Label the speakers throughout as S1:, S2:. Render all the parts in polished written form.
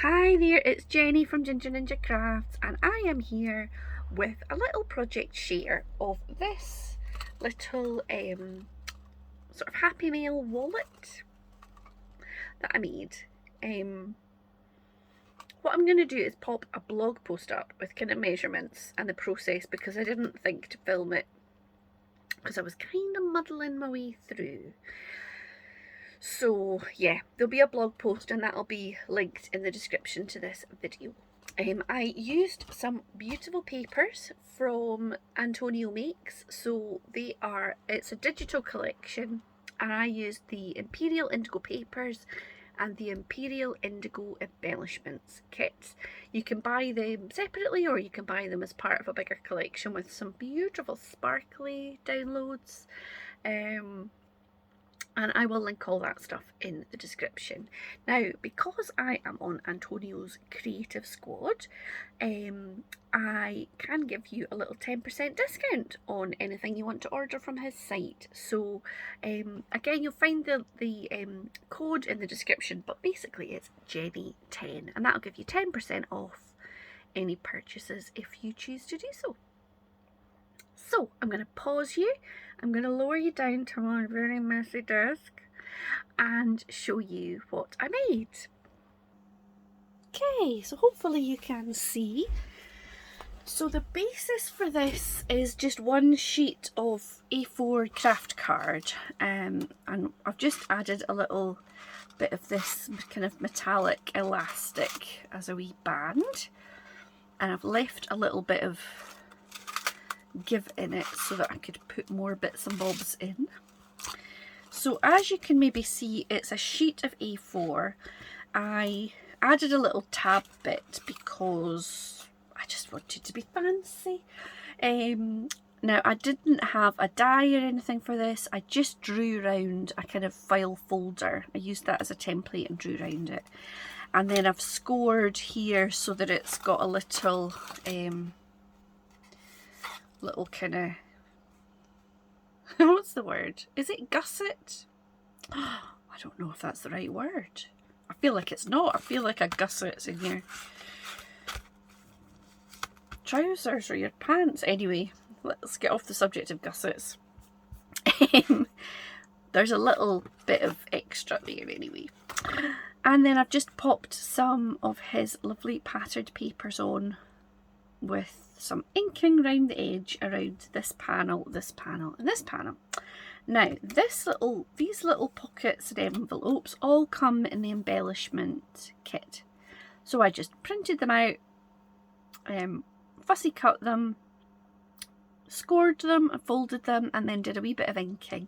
S1: Hi there, it's Jenny from Ginger Ninja Crafts, and I am here with a little project share of this little sort of Happy Mail wallet that I made. What I'm going to do is pop a blog post up with kind of measurements and the process, because I didn't think to film it because I was kind of muddling my way through. So yeah, there'll be a blog post and that'll be linked in the description to this video. I used some beautiful papers from Antonio Makes. So it's a digital collection, and I used the Imperial Indigo papers and the Imperial Indigo embellishments kits. You can buy them separately or you can buy them as part of a bigger collection with some beautiful sparkly downloads. And I will link all that stuff in the description. Now, because I am on Antonio's Creative Squad, I can give you a little 10% discount on anything you want to order from his site. So again, you'll find the code in the description, but basically it's Jenny10, and that'll give you 10% off any purchases if you choose to do so. So I'm going to pause you, I'm going to lower you down to my very messy desk and show you what I made. Okay, so hopefully you can see. So the basis for this is just one sheet of A4 craft card, and I've just added a little bit of this kind of metallic elastic as a wee band, and I've left a little bit of give in it so that I could put more bits and bobs in. So as you can maybe see, it's a sheet of A4. I added a little tab bit because I just wanted to be fancy. Now I didn't have a die or anything for this. I just drew around a kind of file folder. I used that as a template and drew around it. And then I've scored here so that it's got a little little kind of what's the word? Is it gusset? I don't know if that's the right word. I feel like it's not. I feel like a gusset's in your trousers or your pants. Anyway, let's get off the subject of gussets. There's a little bit of extra there anyway. And then I've just popped some of his lovely patterned papers on with some inking around the edge around this panel, and this panel. Now these little pockets and envelopes all come in the embellishment kit. So I just printed them out, fussy cut them, scored them, and folded them, and then did a wee bit of inking.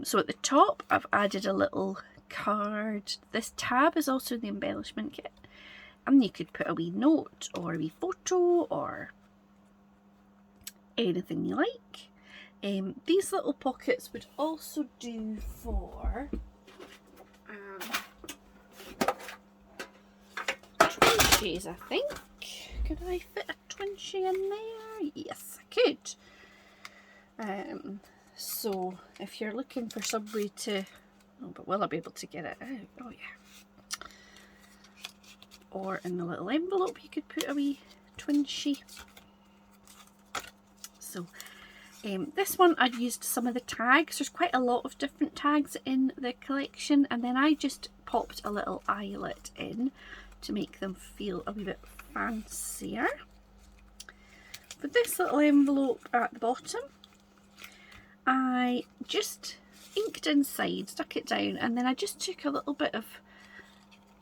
S1: So at the top I've added a little card. This tab is also in the embellishment kit. And you could put a wee note or a wee photo or anything you like. These little pockets would also do for twinsies, I think. Could I fit a twinsy in there? Yes, I could. So if you're looking for some way to, but will I be able to get it out? Oh yeah. Or in the little envelope you could put a wee twinsy. So this one I've used some of the tags. There's quite a lot of different tags in the collection, and then I just popped a little eyelet in to make them feel a wee bit fancier. For this little envelope at the bottom, I just inked inside, stuck it down, and then I just took a little bit of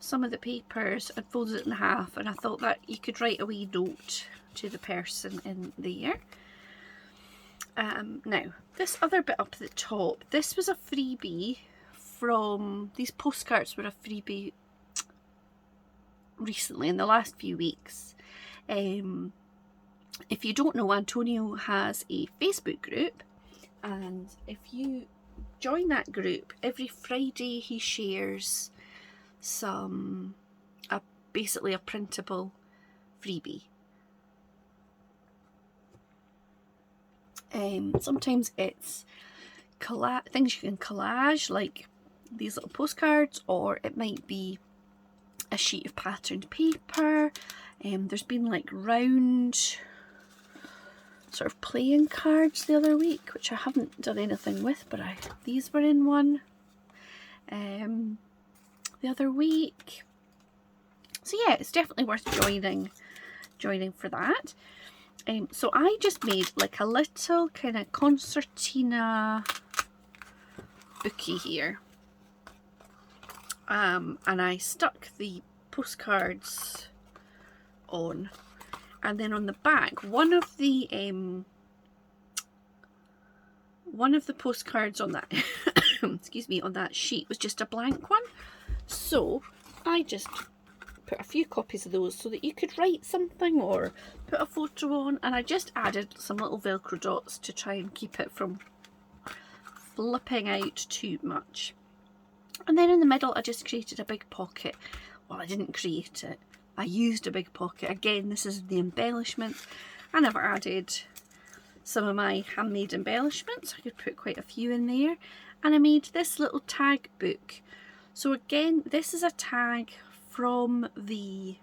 S1: some of the papers and folded it in half, and I thought that you could write a wee note to the person in there. Now this other bit up at the top, this was a freebie from, these postcards were a freebie recently in the last few weeks. If you don't know, Antonio has a Facebook group, and if you join that group, every Friday he shares basically a printable freebie. Sometimes it's things you can collage, like these little postcards, or it might be a sheet of patterned paper. There's been like round sort of playing cards the other week, which I haven't done anything with, but these were in one the other week. So yeah, it's definitely worth joining for that. So I just made like a little kind of concertina bookie here. And I stuck the postcards on, and then on the back, one of the postcards on that excuse me, on that sheet was just a blank one, so I just put a few copies of those so that you could write something or put a photo on, and I just added some little Velcro dots to try and keep it from flipping out too much. And then in the middle I just created a big pocket. Well, I didn't create it, I used a big pocket. Again, this is the embellishment, and I've added some of my handmade embellishments. I could put quite a few in there. And I made this little tag book. So again, this is a tag from the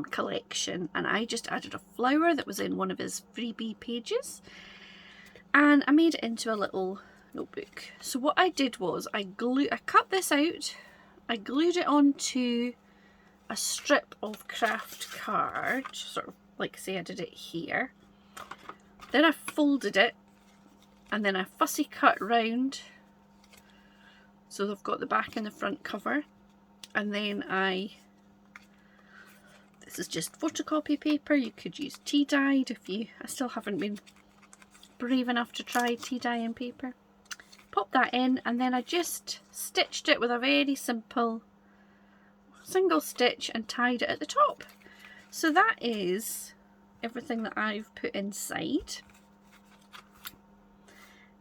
S1: collection, and I just added a flower that was in one of his freebie pages, and I made it into a little notebook. So what I did was I cut this out, I glued it onto a strip of craft card, sort of like say I did it here. Then I folded it, and then I fussy cut round so they've got the back and the front cover. And then this is just photocopy paper. You could use tea dyed I still haven't been brave enough to try tea dyeing paper. Pop that in, and then I just stitched it with a very simple single stitch and tied it at the top. So that is everything that I've put inside.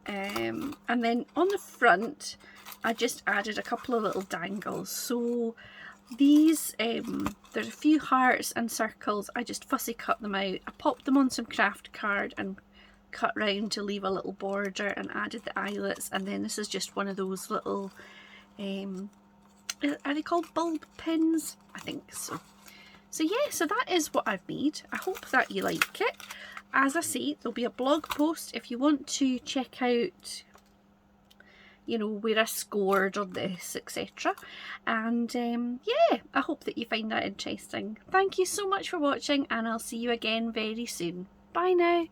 S1: And then on the front I just added a couple of little dangles. So these, there's a few hearts and circles. I just fussy cut them out. I popped them on some craft card and cut round to leave a little border, and added the eyelets. And then this is just one of those little, are they called bulb pins? I think so. So yeah, so that is what I've made. I hope that you like it. As I say, there'll be a blog post if you want to check out, you know, where I scored on this, etc. And yeah, I hope that you find that interesting. Thank you so much for watching, and I'll see you again very soon. Bye now.